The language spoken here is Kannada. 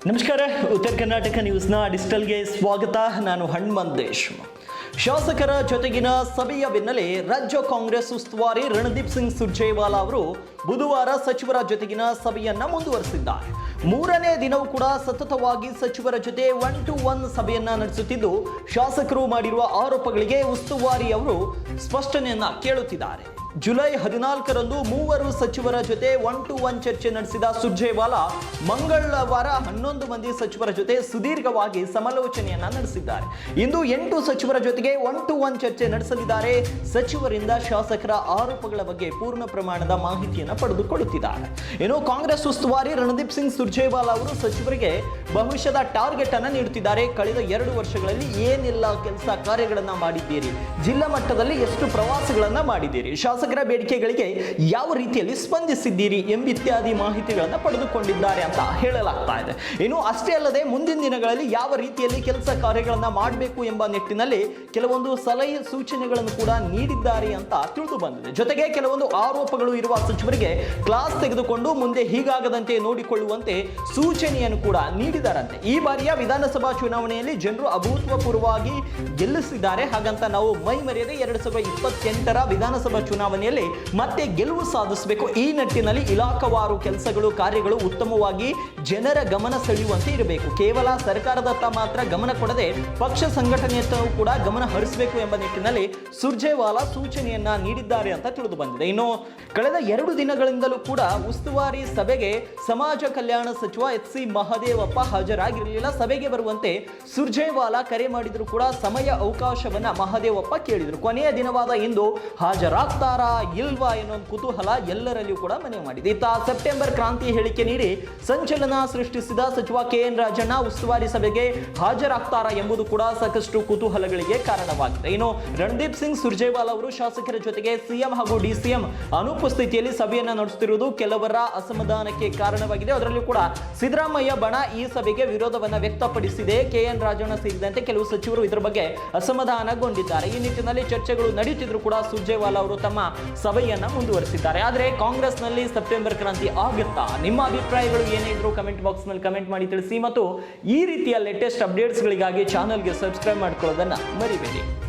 ನಮಸ್ಕಾರ. ಉತ್ತರ ಕರ್ನಾಟಕ ನ್ಯೂಸ್ನ ಡಿಜಿಟಲ್ಗೆ ಸ್ವಾಗತ. ನಾನು ಹನುಮಂತೇಶ್. ಶಾಸಕರ ಜೊತೆಗಿನ ಸಭೆಯ ಬೆನ್ನಲ್ಲೇ ರಾಜ್ಯ ಕಾಂಗ್ರೆಸ್ ಉಸ್ತುವಾರಿ ರಣದೀಪ್ ಸಿಂಗ್ ಸುರ್ಜೇವಾಲಾ ಅವರು ಬುಧವಾರ ಸಚಿವರ ಜೊತೆಗಿನ ಸಭೆಯನ್ನ ಮುಂದುವರೆಸಿದ್ದಾರೆ. ಮೂರನೇ ದಿನವೂ ಕೂಡ ಸತತವಾಗಿ ಸಚಿವರ ಜೊತೆ 1-to-1 ಸಭೆಯನ್ನ ನಡೆಸುತ್ತಿದ್ದು, ಶಾಸಕರು ಮಾಡಿರುವ ಆರೋಪಗಳಿಗೆ ಉಸ್ತುವಾರಿ ಅವರು ಸ್ಪಷ್ಟನೆಯನ್ನ ಕೇಳುತ್ತಿದ್ದಾರೆ. ಜುಲೈ 14ರಂದು ಮೂವರು ಸಚಿವರ ಜೊತೆ 1-to-1 ಚರ್ಚೆ ನಡೆಸಿದ ಸುರ್ಜೇವಾಲಾ ಮಂಗಳವಾರ 11 ಮಂದಿ ಸಚಿವರ ಜೊತೆ ಸುದೀರ್ಘವಾಗಿ ಸಮಾಲೋಚನೆಯನ್ನ ನಡೆಸಿದ್ದಾರೆ. ಇಂದು 8 ಸಚಿವರ ಜೊತೆಗೆ 1-to-1 ಚರ್ಚೆ ನಡೆಸಲಿದ್ದಾರೆ. ಸಚಿವರಿಂದ ಶಾಸಕರ ಆರೋಪಗಳ ಬಗ್ಗೆ ಪೂರ್ಣ ಪ್ರಮಾಣದ ಮಾಹಿತಿಯನ್ನು ಪಡೆದುಕೊಳ್ಳುತ್ತಿದ್ದಾರೆ. ಇನ್ನು ಕಾಂಗ್ರೆಸ್ ಉಸ್ತುವಾರಿ ರಣದೀಪ್ ಸಿಂಗ್ ಸುರ್ಜೇವಾಲಾ ಅವರು ಸಚಿವರಿಗೆ ಭವಿಷ್ಯದ ಟಾರ್ಗೆಟ್ ಅನ್ನು ನೀಡುತ್ತಿದ್ದಾರೆ. ಕಳೆದ 2 ವರ್ಷಗಳಲ್ಲಿ ಏನೆಲ್ಲ ಕೆಲಸ ಕಾರ್ಯಗಳನ್ನ ಮಾಡಿದ್ದೀರಿ, ಜಿಲ್ಲಾ ಮಟ್ಟದಲ್ಲಿ ಎಷ್ಟು ಪ್ರವಾಸಗಳನ್ನ ಮಾಡಿದ್ದೀರಿ, ಶಾಸಕರ ಬೇಡಿಕೆಗಳಿಗೆ ಯಾವ ರೀತಿಯಲ್ಲಿ ಸ್ಪಂದಿಸಿದ್ದೀರಿ ಎಂಬಿತ್ಯಾದಿ ಮಾಹಿತಿಗಳನ್ನು ಪಡೆದುಕೊಂಡಿದ್ದಾರೆ ಅಂತ ಹೇಳಲಾಗ್ತಾ ಇದೆ. ಇನ್ನು ಅಷ್ಟೇ ಅಲ್ಲದೆ ಮುಂದಿನ ದಿನಗಳಲ್ಲಿ ಯಾವ ರೀತಿಯಲ್ಲಿ ಕೆಲಸ ಕಾರ್ಯಗಳನ್ನ ಮಾಡಬೇಕು ಎಂಬ ನಿಟ್ಟಿನಲ್ಲಿ ಕೆಲವೊಂದು ಸಲಹೆ ಸೂಚನೆಗಳನ್ನು ಕೂಡ ನೀಡಿದ್ದಾರೆ ಅಂತ ತಿಳಿದು ಬಂದಿದೆ. ಜೊತೆಗೆ ಕೆಲವೊಂದು ಆರೋಪಗಳು ಇರುವ ಸಚಿವರಿಗೆ ಕ್ಲಾಸ್ ತೆಗೆದುಕೊಂಡು ಮುಂದೆ ಹೀಗಾಗದಂತೆ ನೋಡಿಕೊಳ್ಳುವಂತೆ ಸೂಚನೆಯನ್ನು ಕೂಡ ನೀಡಿದಾರಂತೆ. ಈ ಬಾರಿಯ ವಿಧಾನಸಭಾ ಚುನಾವಣೆಯಲ್ಲಿ ಜನರು ಅಭೂತಪೂರ್ವವಾಗಿ ಗೆಲ್ಲಿಸಿದ್ದಾರೆ. ಹಾಗಂತ ನಾವು ಮೈ ಮರೆಯದೆ 2028ರ ವಿಧಾನಸಭಾ ಚುನಾವಣೆಯಲ್ಲಿ ಮತ್ತೆ ಗೆಲುವು ಸಾಧಿಸಬೇಕು. ಈ ನಿಟ್ಟಿನಲ್ಲಿ ಇಲಾಖಾವಾರು ಕೆಲಸಗಳು ಕಾರ್ಯಗಳು ಉತ್ತಮವಾಗಿ ಜನರ ಗಮನ ಸೆಳೆಯುವಂತೆ ಇರಬೇಕು. ಕೇವಲ ಸರ್ಕಾರದತ್ತ ಮಾತ್ರ ಗಮನ ಕೊಡದೆ ಪಕ್ಷ ಸಂಘಟನೆಯತ್ತ ಕೂಡ ಗಮನ ಹರಿಸಬೇಕು ಎಂಬ ನಿಟ್ಟಿನಲ್ಲಿ ಸುರ್ಜೇವಾಲಾ ಸೂಚನೆಯನ್ನ ನೀಡಿದ್ದಾರೆ ಅಂತ ತಿಳಿದು ಬಂದಿದೆ. ಇನ್ನು ಕಳೆದ 2 ದಿನಗಳಿಂದಲೂ ಕೂಡ ಉಸ್ತುವಾರಿ ಸಭೆಗೆ ಸಮಾಜ ಕಲ್ಯಾಣ ಸಚಿವ ಎಚ್.ಸಿ. ಮಹದೇವಪ್ಪ ಹಾಜರಾಗಿರಲಿಲ್ಲ. ಸಭೆಗೆ ಬರುವಂತೆ ಸುರ್ಜೇವಾಲಾ ಕರೆ ಮಾಡಿದ್ರು ಕೂಡ ಸಮಯ ಅವಕಾಶವನ್ನ ಮಹದೇವಪ್ಪ ಕೇಳಿದ್ರು. ಕೊನೆಯ ದಿನವಾದ ಇಂದು ಹಾಜರಾಗ್ತಾರಾ ಇಲ್ವಾ ಎನ್ನುವ ಕುತೂಹಲ ಎಲ್ಲರಲ್ಲಿಯೂ ಕೂಡ ಮನೆ ಮಾಡಿದೆ. ಇತ್ತ ಸೆಪ್ಟೆಂಬರ್ ಕ್ರಾಂತಿ ಹೇಳಿಕೆ ನೀಡಿ ಸಂಚಲನ ಸೃಷ್ಟಿಸಿದ ಸಚಿವ ಕೆ.ಎನ್. ರಾಜಣ್ಣ ಉಸ್ತುವಾರಿ ಸಭೆಗೆ ಹಾಜರಾಗ್ತಾರಾ ಎಂಬುದು ಕೂಡ ಸಾಕಷ್ಟು ಕುತೂಹಲಗಳಿಗೆ ಕಾರಣವಾಗಿದೆ. ಇನ್ನು ರಣದೀಪ್ ಸಿಂಗ್ ಸುರ್ಜೇವಾಲಾ ಅವರು ಶಾಸಕರ ಜೊತೆಗೆ ಸಿಎಂ ಹಾಗೂ ಡಿಸಿಎಂ ಅನುಪಸ್ಥಿತಿಯಲ್ಲಿ ಸಭೆಯನ್ನ ನಡೆಸುತ್ತಿರುವುದು ಕೆಲವರ ಅಸಮಾಧಾನಕ್ಕೆ ಕಾರಣವಾಗಿದೆ. ಅದರಲ್ಲೂ ಕೂಡ ಸಿದ್ದರಾಮಯ್ಯ ಬಣ ಈ ಸಭೆಗೆ ವಿರೋಧವನ್ನ ವ್ಯಕ್ತಪಡಿಸಿದೆ. ಕೆ.ಎನ್. ರಾಜಣ್ಣ ಸೇರಿದಂತೆ ಕೆಲವು ಸಚಿವರು ಇದರ ಬಗ್ಗೆ ಅಸಮಾಧಾನಗೊಂಡಿದ್ದಾರೆ. ಈ ನಿಟ್ಟಿನಲ್ಲಿ ಚರ್ಚೆಗಳು ನಡೆಯುತ್ತಿದ್ರು ಕೂಡ ಸುರ್ಜೇವಾಲಾ ಅವರು ತಮ್ಮ ಸಭೆಯನ್ನ ಮುಂದುವರೆಸಿದ್ದಾರೆ. ಆದರೆ ಕಾಂಗ್ರೆಸ್ನಲ್ಲಿ ಸೆಪ್ಟೆಂಬರ್ ಕ್ರಾಂತಿ ಆಗುತ್ತಾ? ನಿಮ್ಮ ಅಭಿಪ್ರಾಯಗಳು ಏನೇ ಇದ್ರು ಕಮೆಂಟ್ ಬಾಕ್ಸ್ ನಲ್ಲಿ ಕಮೆಂಟ್ ಮಾಡಿ ತಿಳಿಸಿ. ಮತ್ತು ಈ ರೀತಿಯ ಲೇಟೆಸ್ಟ್ ಅಪ್ಡೇಟ್ಸ್ಗಳಿಗಾಗಿ ಚಾನೆಲ್ಗೆ ಸಬ್ಸ್ಕ್ರೈಬ್ ಮಾಡ್ಕೊಳ್ಳೋದನ್ನ ಮರಿಬೇಡಿ.